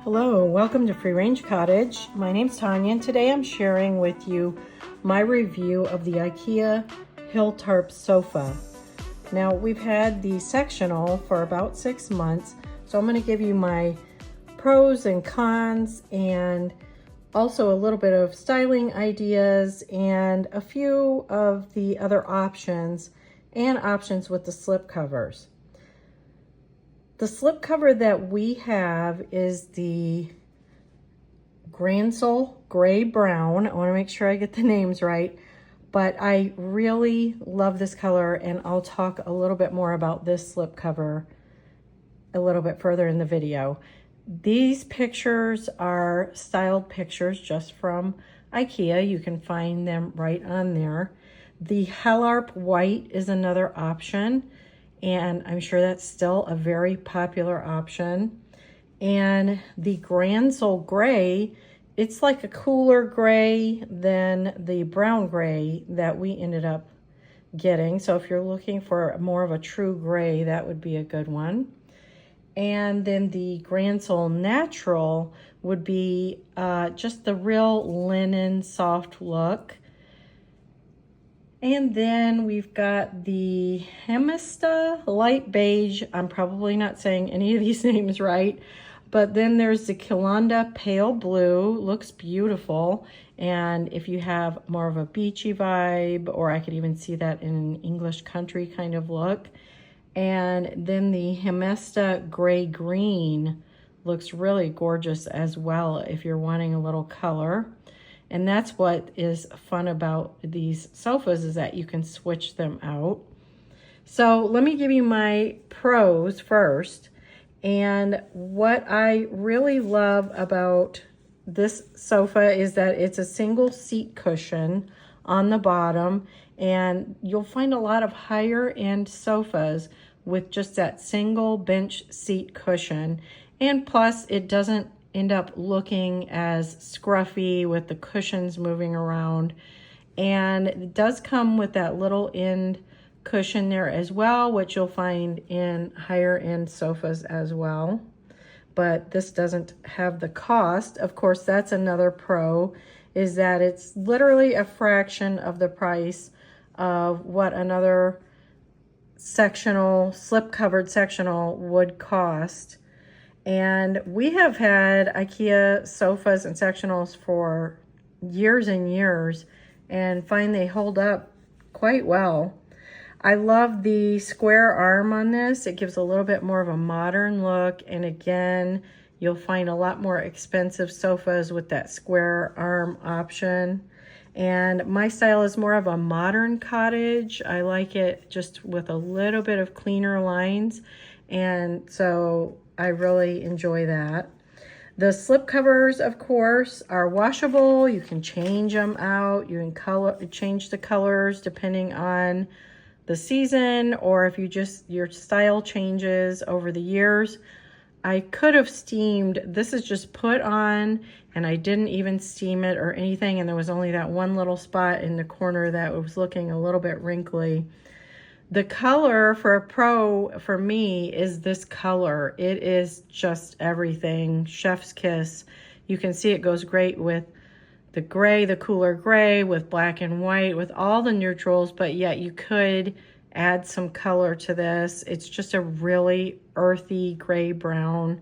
Hello, welcome to Free Range Cottage. My name's Tanya, and today I'm sharing with you my review of the IKEA Hyltarp Sofa. Now, we've had the sectional for about 6 months, so I'm going to give you my pros and cons and also a little bit of styling ideas and a few of the other options and options with the slip covers. The slip cover that we have is the Gransel Gray Brown. I want to make sure I get the names right, but I really love this color, and I'll talk a little bit more about this slip cover a little bit further in the video. These pictures are styled pictures just from IKEA. You can find them right on there. The Hyltarp White is another option, and I'm sure that's still a very popular option. And the Gransel Gray, it's like a cooler gray than the brown gray that we ended up getting. So if you're looking for more of a true gray, that would be a good one. And then the Gransel Natural would be just the real linen soft look. And then we've got the Hemista Light Beige. I'm probably not saying any of these names right. But then there's the Kilanda Pale Blue. Looks beautiful. And if you have more of a beachy vibe, or I could even see that in an English country kind of look. And then the Hemista Gray Green looks really gorgeous as well if you're wanting a little color. And that's what is fun about these sofas, is that you can switch them out. So let me give you my pros first. And what I really love about this sofa is that it's a single seat cushion on the bottom. And you'll find a lot of higher end sofas with just that single bench seat cushion. And plus, it doesn't end up looking as scruffy with the cushions moving around. And it does come with that little end cushion there as well, which you'll find in higher end sofas as well. But this doesn't have the cost. Of course, that's another pro, is that it's literally a fraction of the price of what another sectional, slip covered sectional would cost. And we have had IKEA sofas and sectionals for years and years and find they hold up quite well. I love the square arm on this. It gives a little bit more of a modern look. And again, you'll find a lot more expensive sofas with that square arm option. And my style is more of a modern cottage. I like it just with a little bit of cleaner lines. And so I really enjoy that. The slip covers, of course, are washable. You can change them out. You can change the colors depending on the season, or if your style changes over the years. I could have steamed. This is just put on, and I didn't even steam it or anything. And there was only that one little spot in the corner that was looking a little bit wrinkly. The color for a pro for me is this color. It is just everything. Chef's kiss. You can see it goes great with the gray, the cooler gray, with black and white, with all the neutrals, but yet you could add some color to this. It's just a really earthy gray brown.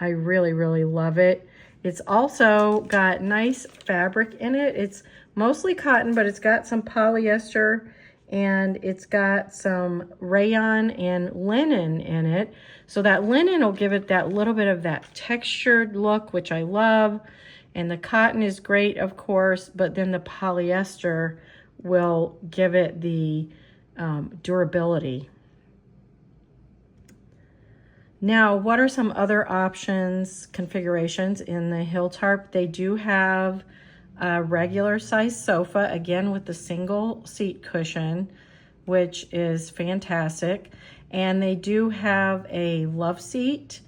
I really, really love it. It's also got nice fabric in it. It's mostly cotton, but it's got some polyester, and it's got some rayon and linen in it. So that linen will give it that little bit of that textured look, which I love. And the cotton is great, of course, but then the polyester will give it the durability. Now, what are some other options, configurations in the Hyltarp? They do have a regular size sofa, again with the single seat cushion, which is fantastic. And they do have a love seat,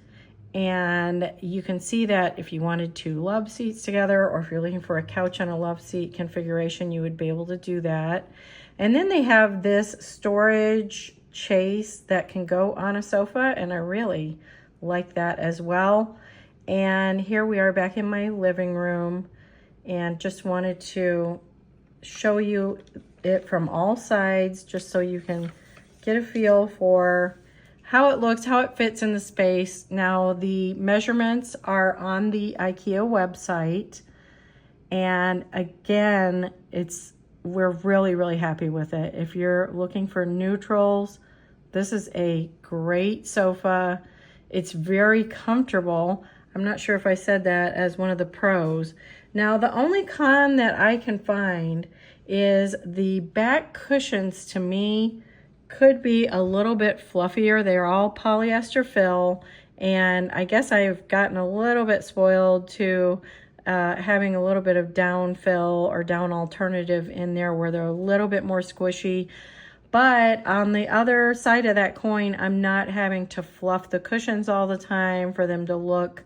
and you can see that if you wanted two love seats together, or if you're looking for a couch and a love seat configuration, you would be able to do that. And then they have this storage chase that can go on a sofa, and I really like that as well. And here we are back in my living room, and just wanted to show you it from all sides just so you can get a feel for how it looks, how it fits in the space. Now the measurements are on the IKEA website, and again, we're really happy with it. If you're looking for neutrals, this is a great sofa. It's very comfortable. I'm not sure if I said that as one of the pros. Now, the only con that I can find is the back cushions, to me, could be a little bit fluffier. They're all polyester fill, and I guess I've gotten a little bit spoiled to having a little bit of down fill or down alternative in there where they're a little bit more squishy. But on the other side of that coin, I'm not having to fluff the cushions all the time for them to look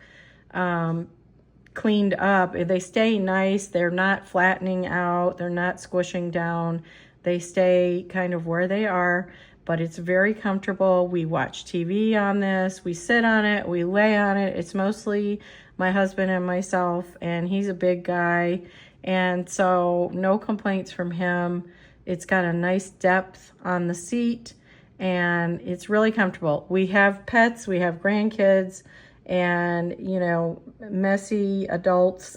cleaned up. They stay nice. They're not flattening out. They're not squishing down. They stay kind of where they are, but it's very comfortable. We watch TV on this. We sit on it. We lay on it. It's mostly my husband and myself, and he's a big guy, and so no complaints from him. It's got a nice depth on the seat, and it's really comfortable. We have pets, we have grandkids, and messy adults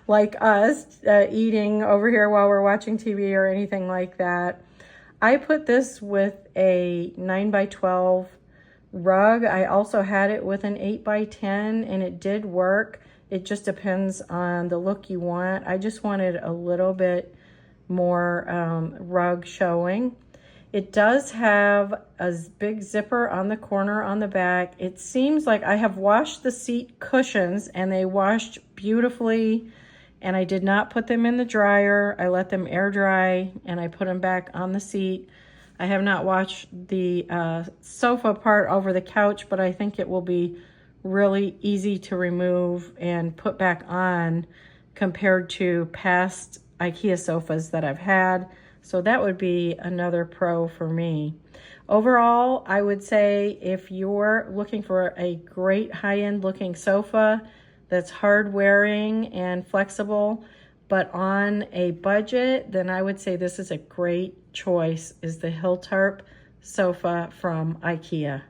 like us eating over here while we're watching TV or anything like that. I put this with a 9x12 rug. I also had it with an 8x10, and it did work. It just depends on the look you want. I just wanted a little bit more rug showing. It does have a big zipper on the corner on the back. It seems like I have washed the seat cushions, and they washed beautifully, and I did not put them in the dryer. I let them air dry, and I put them back on the seat. I have not washed the sofa part over the couch, but I think it will be really easy to remove and put back on compared to past IKEA sofas that I've had. So that would be another pro for me. Overall, I would say if you're looking for a great high-end looking sofa that's hard wearing and flexible, but on a budget, then I would say this is a great choice, is the Hyltarp sofa from IKEA.